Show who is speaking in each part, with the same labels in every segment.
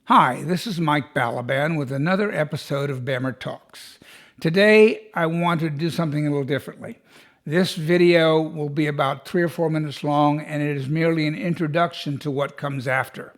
Speaker 1: Hi, this is Mike Balaban with another episode of BAMMER Talks. Today, I want to do something a little differently. This video will be about 3 or 4 minutes long, and it is merely an introduction to what comes after.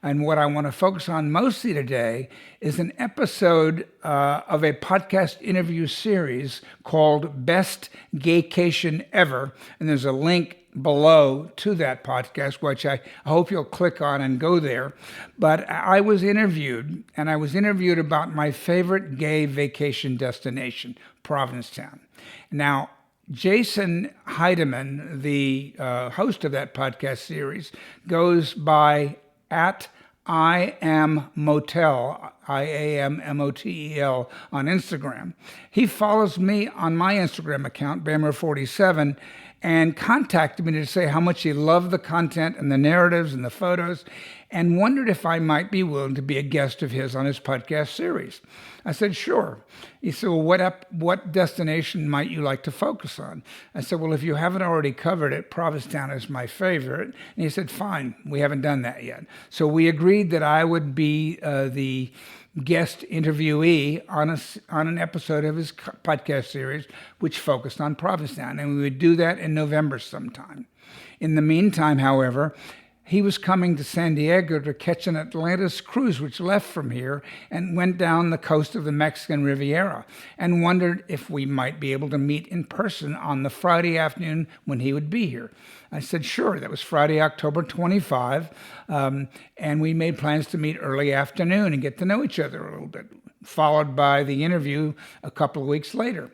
Speaker 1: And what I want to focus on mostly today is an episode of a podcast interview series called Best Gaycation Ever. And there's a link below to that podcast, which I hope you'll click on and go there. But I was interviewed, and I was interviewed about my favorite gay vacation destination, Provincetown. Now, Jason Heidemann, the host of that podcast series, goes by at I am Motel, IAMMOTEL on Instagram. He follows me on my Instagram account, BAMMER47, and contacted me to say how much he loved the content and the narratives and the photos, and wondered if I might be willing to be a guest of his on his podcast series. I said, sure. He said, well, what destination might you like to focus on? I said, well, if you haven't already covered it, Provincetown is my favorite. And he said, fine, we haven't done that yet. So we agreed that I would be the guest interviewee on an episode of his podcast series, which focused on Provincetown. And we would do that in November sometime. In the meantime, however, he was coming to San Diego to catch an Atlantis cruise, which left from here and went down the coast of the Mexican Riviera, and wondered if we might be able to meet in person on the Friday afternoon when he would be here. I said, sure. That was Friday, October 25, and we made plans to meet early afternoon and get to know each other a little bit, followed by the interview a couple of weeks later.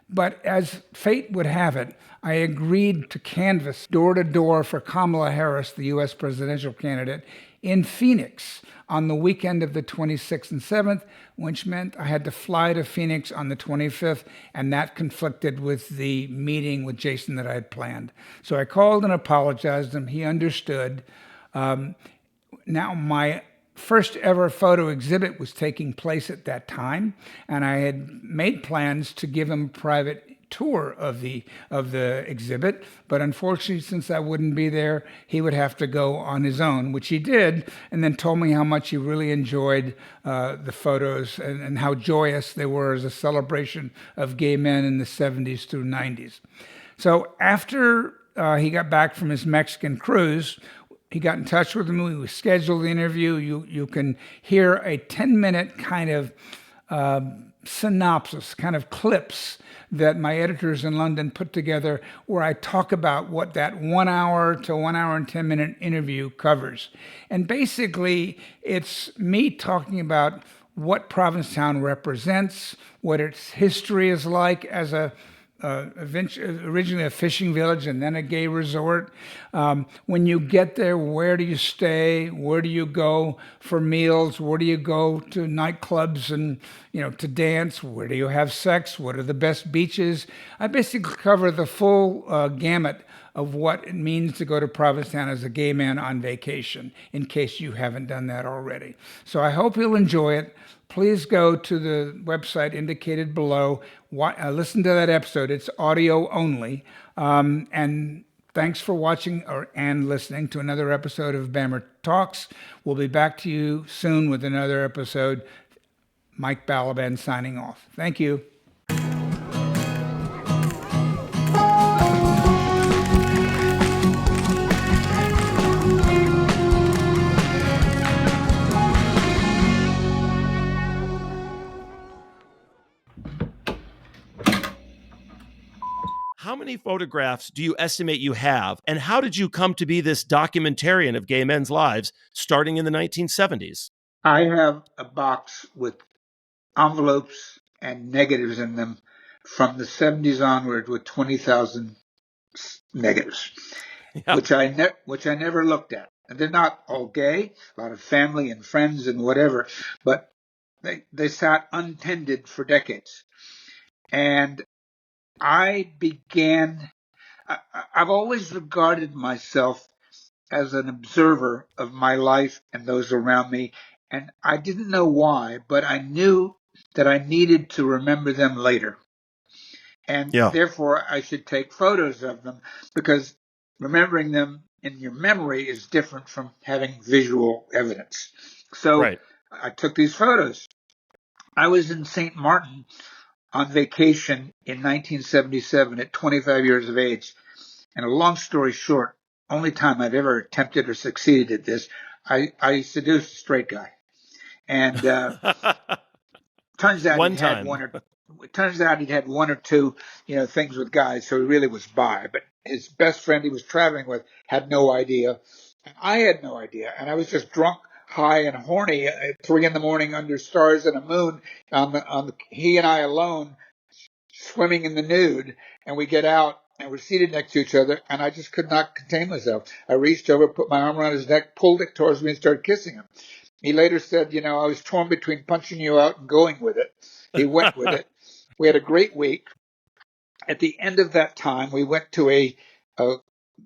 Speaker 1: But as fate would have it, I agreed to canvass door to door for Kamala Harris, the U.S. presidential candidate, in Phoenix on the weekend of the 26th and 7th, which meant I had to fly to Phoenix on the 25th, and that conflicted with the meeting with Jason that I had planned. So I called and apologized to him. He understood. Now, my first ever photo exhibit was taking place at that time, and I had made plans to give him a private tour of the exhibit, but unfortunately, since I wouldn't be there, he would have to go on his own, which he did, and then told me how much he really enjoyed the photos and how joyous they were as a celebration of gay men in the 70s through 90s. So after he got back from his Mexican cruise, he got in touch with me. We scheduled the interview. You can hear a 10-minute kind of synopsis, kind of clips that my editors in London put together, where I talk about what that 1 hour to 1 hour and 10-minute interview covers. And basically, it's me talking about what Provincetown represents, what its history is like as originally a fishing village and then a gay resort. When you get there, where do you stay? Where do you go for meals? Where do you go to nightclubs and, to dance? Where do you have sex? What are the best beaches? I basically cover the full gamut of what it means to go to Provincetown as a gay man on vacation, in case you haven't done that already. So I hope you'll enjoy it. Please go to the website indicated below. Listen to that episode. It's audio only. And thanks for watching and listening to another episode of BAMMER Talks. We'll be back to you soon with another episode. Mike Balaban signing off. Thank you.
Speaker 2: How many photographs do you estimate you have, and how did you come to be this documentarian of gay men's lives starting in the 1970s?
Speaker 1: I have a box with envelopes and negatives in them from the 70s onward with 20,000 negatives,
Speaker 2: Yeah.
Speaker 1: which I never looked at. And they're not all gay, a lot of family and friends and whatever, but they sat untended for decades. And I've always regarded myself as an observer of my life and those around me. And I didn't know why, but I knew that I needed to remember them later. And therefore, I should take photos of them, because remembering them in your memory is different from having visual evidence. So
Speaker 2: Right.
Speaker 1: I took these photos. I was in St. Martin on vacation in 1977 at 25 years of age. And a long story short, only time I've ever attempted or succeeded at this, I seduced a straight guy. And turns out
Speaker 2: One time.
Speaker 1: he'd had one or two, things with guys, so he really was bi. But his best friend he was traveling with had no idea, and I had no idea, and I was just drunk, high, and horny at 3 in the morning under stars and a moon he and I alone swimming in the nude, and we get out. And we're seated next to each other, and I just could not contain myself. I reached over, put my arm around his neck, pulled it towards me, and started kissing him. He later said, I was torn between punching you out and going with it. He went with it. We had a great week. At the end of that time, we went to a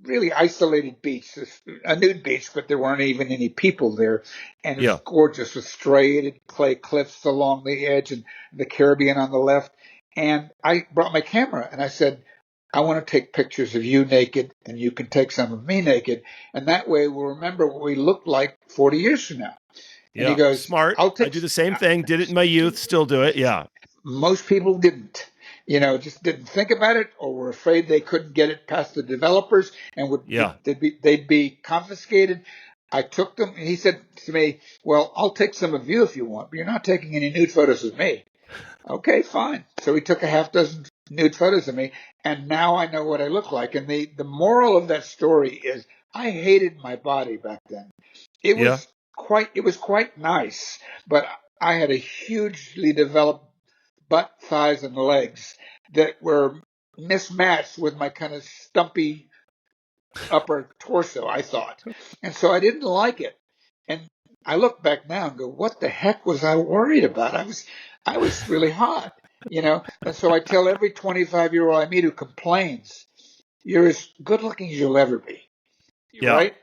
Speaker 1: really isolated beach, a nude beach, but there weren't even any people there. And it was
Speaker 2: Yeah.
Speaker 1: gorgeous with striated clay cliffs along the edge and the Caribbean on the left. And I brought my camera and I said, I want to take pictures of you naked and you can take some of me naked. And that way we'll remember what we looked like 40 years from now. And he
Speaker 2: Yeah.
Speaker 1: goes,
Speaker 2: Smart.
Speaker 1: I'll
Speaker 2: I
Speaker 1: take,
Speaker 2: do the same thing. Did it in my youth. Still do it. Yeah.
Speaker 1: most people didn't, just didn't think about it or were afraid they couldn't get it past the developers and
Speaker 2: Yeah.
Speaker 1: they'd be confiscated. I took them and he said to me, well, I'll take some of you if you want, but you're not taking any nude photos of me. Okay, fine. So he took a half dozen nude photos of me, and now I know what I look like. And the moral of that story is I hated my body back then. It
Speaker 2: Yeah.
Speaker 1: was quite nice, but I had a hugely developed butt, thighs, and legs that were mismatched with my kind of stumpy upper torso, I thought. And so I didn't like it. And I look back now and go, what the heck was I worried about? I was really hot. And so I tell every 25-year-old I meet who complains, you're as good looking as you'll ever be,
Speaker 2: Yeah.
Speaker 1: right?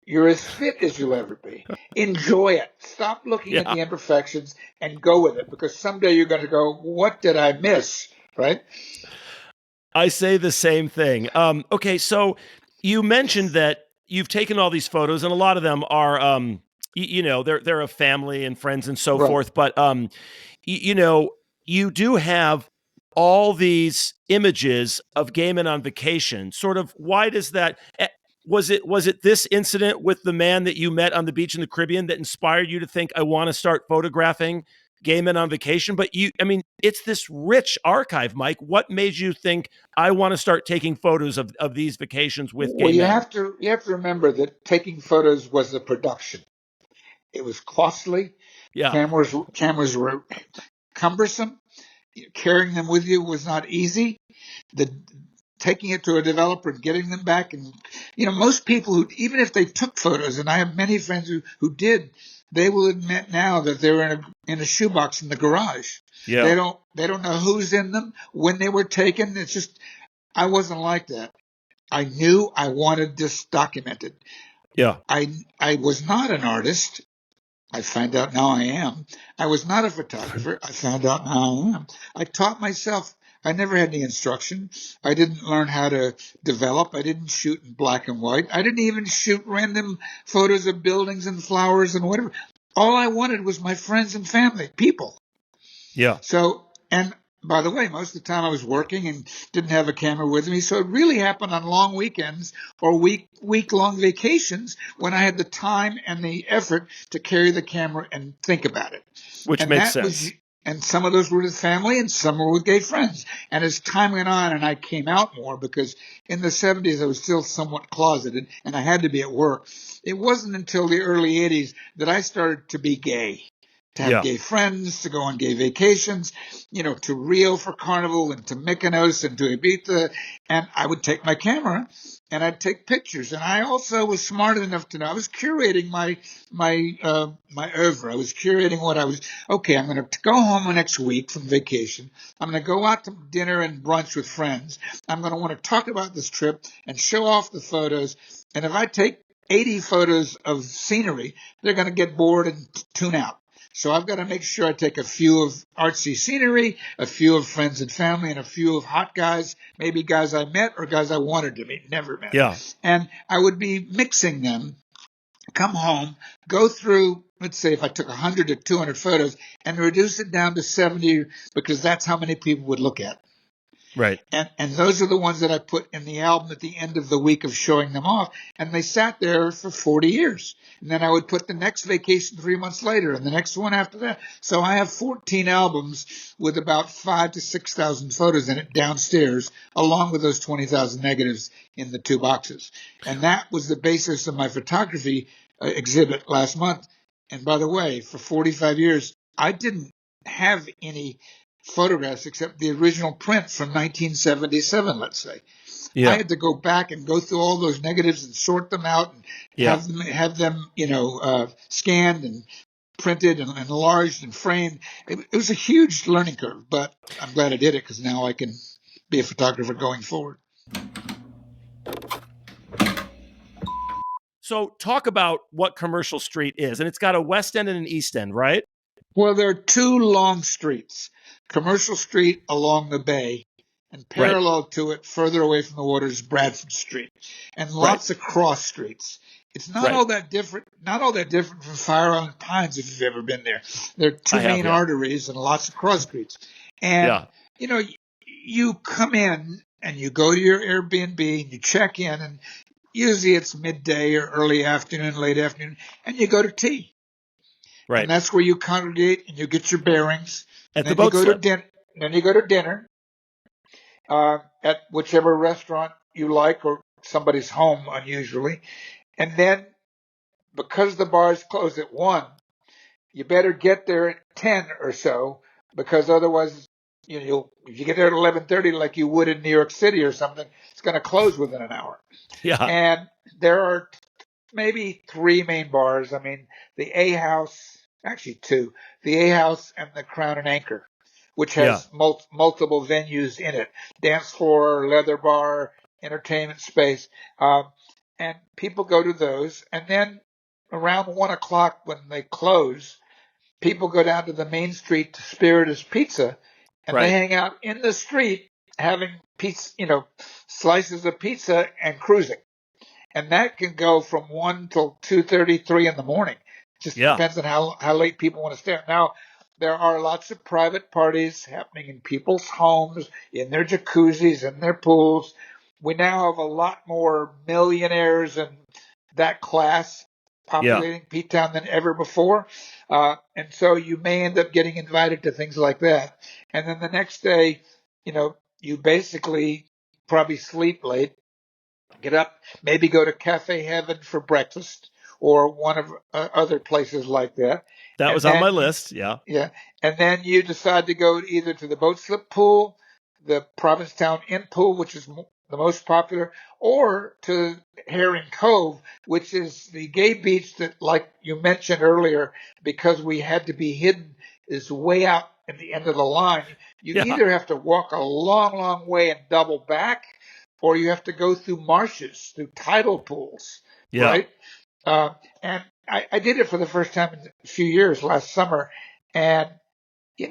Speaker 1: You're as fit as you'll ever be. Enjoy it. Stop looking at
Speaker 2: Yeah.
Speaker 1: the imperfections and go with it, because someday you're going to go, what did I miss? Right?
Speaker 2: I say the same thing. Okay, so you mentioned that you've taken all these photos, and a lot of them are, they're of family and friends and so
Speaker 1: Right.
Speaker 2: forth. But you do have all these images of gay men on vacation. Sort of, why does that? Was it this incident with the man that you met on the beach in the Caribbean that inspired you to think, I want to start photographing gay men on vacation? But it's this rich archive, Mike. What made you think, I want to start taking photos of these vacations with
Speaker 1: Well,
Speaker 2: gay men?
Speaker 1: you have to remember that taking photos was a production. It was costly.
Speaker 2: Yeah.
Speaker 1: Cameras were cumbersome. Carrying them with you was not easy. The taking it to a developer and getting them back, and most people who, even if they took photos, and I have many friends who did, they will admit now that they were in a shoebox in the garage.
Speaker 2: Yeah.
Speaker 1: They don't know who's in them, when they were taken. It's just, I wasn't like that. I knew I wanted this documented.
Speaker 2: Yeah.
Speaker 1: I was not an artist. I find out now I am. I was not a photographer. I found out now I am. I taught myself. I never had any instruction. I didn't learn how to develop. I didn't shoot in black and white. I didn't even shoot random photos of buildings and flowers and whatever. All I wanted was my friends and family, people.
Speaker 2: Yeah.
Speaker 1: So, and by the way, most of the time I was working and didn't have a camera with me. So it really happened on long weekends or week-long vacations when I had the time and the effort to carry the camera and think about it.
Speaker 2: Which
Speaker 1: And
Speaker 2: makes
Speaker 1: that was,
Speaker 2: sense.
Speaker 1: and some of those were with family and some were with gay friends. And as time went on and I came out more, because in the 70s I was still somewhat closeted and I had to be at work. It wasn't until the early 80s that I started to be gay, to have
Speaker 2: Yeah.
Speaker 1: gay friends, to go on gay vacations, to Rio for Carnival and to Mykonos and to Ibiza. And I would take my camera and I'd take pictures. And I also was smart enough to know I was curating my oeuvre. I was curating what I was. Okay, I'm going to go home next week from vacation. I'm going to go out to dinner and brunch with friends. I'm going to want to talk about this trip and show off the photos. And if I take 80 photos of scenery, they're going to get bored and tune out. So I've got to make sure I take a few of artsy scenery, a few of friends and family, and a few of hot guys, maybe guys I met or guys I wanted to meet, never met.
Speaker 2: Yeah.
Speaker 1: And I would be mixing them, come home, go through let's say if I took 100 to 200 photos and reduce it down to 70 because that's how many people would look at it.
Speaker 2: Right.
Speaker 1: And those are the ones that I put in the album at the end of the week of showing them off. And they sat there for 40 years. And then I would put the next vacation 3 months later and the next one after that. So I have 14 albums with about 5,000 to 6,000 photos in it downstairs, along with those 20,000 negatives in the two boxes. And that was the basis of my photography exhibit last month. And by the way, for 45 years, I didn't have any photographs except the original print from 1977, let's say. I had to go back and go through all those negatives and sort them out and have them scanned and printed and enlarged and framed. It was a huge learning curve, but I'm glad I did it because now I can be a photographer going forward.
Speaker 2: So talk about what Commercial Street is. And it's got a west end and an east end, right?
Speaker 1: Well, there are two long streets. Commercial Street along the bay, and parallel to it, further away from the water, is Bradford Street, and lots of cross streets. It's not all that different. Not all that different from Fire Island Pines if you've ever been there. There are two main arteries and lots of cross streets. And you come in and you go to your Airbnb and you check in, and usually it's midday or early afternoon, late afternoon, and you go to tea.
Speaker 2: Right.
Speaker 1: And that's where you congregate and you get your bearings.
Speaker 2: At the boat slip.
Speaker 1: Then you go to dinner at whichever restaurant you like or somebody's home, unusually. And then, because the bars close at 1, you better get there at 10 or so, because otherwise, if you get there at 11:30 like you would in New York City or something, it's going to close within an hour.
Speaker 2: Yeah.
Speaker 1: And there are maybe 3 main bars. I mean, the A House, actually 2, the A House and the Crown and Anchor, which has multiple venues in it: dance floor, leather bar, entertainment space. And people go to those. And then around 1 o'clock when they close, people go down to the main street to Spiritus Pizza, and they hang out in the street having pizza, slices of pizza and cruising. And that can go from 1 till 2:30, 3 in the morning. Just depends on how late people want to stay. Now, there are lots of private parties happening in people's homes, in their jacuzzis, in their pools. We now have a lot more millionaires and that class populating P-Town than ever before. And so you may end up getting invited to things like that. And then the next day, you basically probably sleep late, get up, maybe go to Cafe Heaven for breakfast or one of other places like that.
Speaker 2: That was on my list, yeah.
Speaker 1: Yeah. And then you decide to go either to the boat slip pool, the Provincetown Inn pool, which is the most popular, or to Herring Cove, which is the gay beach that, like you mentioned earlier, because we had to be hidden, is way out at the end of the line. You either have to walk a long, long way and double back, or you have to go through marshes, through tidal pools, right? And I did it for the first time in a few years last summer, and you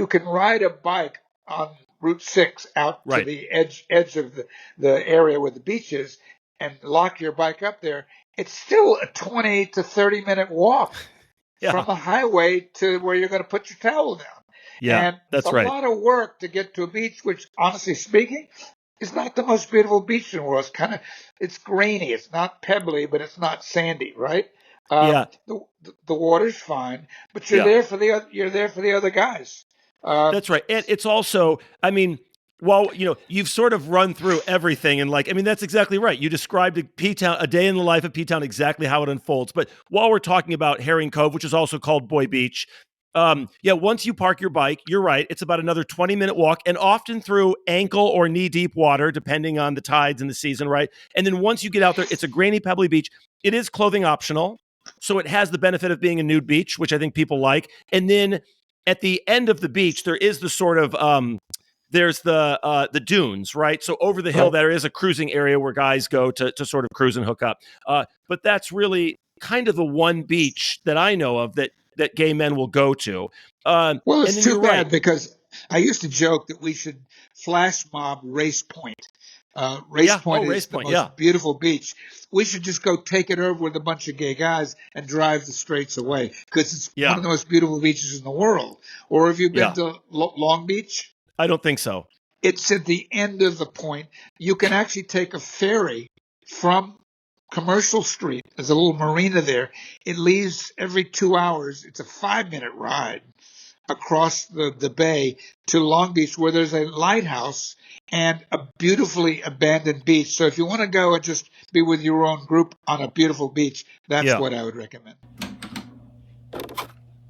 Speaker 1: can ride a bike on Route 6 out to the edge of the area where the beach is and lock your bike up there. It's still a 20 to 30 minute walk from the highway to where you're going to put your towel down.
Speaker 2: Yeah,
Speaker 1: and it's a lot of work to get to a beach, which, honestly speaking, is not the most beautiful beach in the world. It's grainy. It's not pebbly, but it's not sandy, right? The water's fine, but you're there for the other guys.
Speaker 2: That's right. And it's also, I mean, you've sort of run through everything, and that's exactly right. You described P-Town, a day in the life of P-Town, exactly how it unfolds. But while we're talking about Herring Cove, which is also called Boy Beach, once you park your bike, you're right, it's about another 20-minute walk, and often through ankle or knee-deep water, depending on the tides and the season, right? And then once you get out there, it's a grainy, pebbly beach. It is clothing optional, so it has the benefit of being a nude beach, which I think people like. And then at the end of the beach, there is the sort of there's the dunes, right? So over the hill, there is a cruising area where guys go to sort of cruise and hook up. But that's really kind of the one beach that I know of that gay men will go to.
Speaker 1: Well, it's too bad because I used to joke that we should flash mob Race Point,
Speaker 3: Race
Speaker 2: Yeah. Oh,
Speaker 3: Point
Speaker 2: Race
Speaker 3: is the
Speaker 2: Point. Yeah.
Speaker 3: most beautiful beach. We should just go take it over with a bunch of gay guys and drive the straits away because it's one
Speaker 2: Yeah.
Speaker 3: of the most beautiful beaches in the world. Or have you been
Speaker 2: Yeah.
Speaker 3: to Long Beach?
Speaker 2: I don't think so.
Speaker 3: It's at the end of the point. You can actually take a ferry from Commercial Street. There's a little marina there. It leaves every 2 hours. It's a 5 minute ride across the bay to Long Beach, where there's a lighthouse and a beautifully abandoned beach. So if you want to go and just be with your own group on a beautiful beach, that's
Speaker 2: Yeah.
Speaker 3: what I would recommend.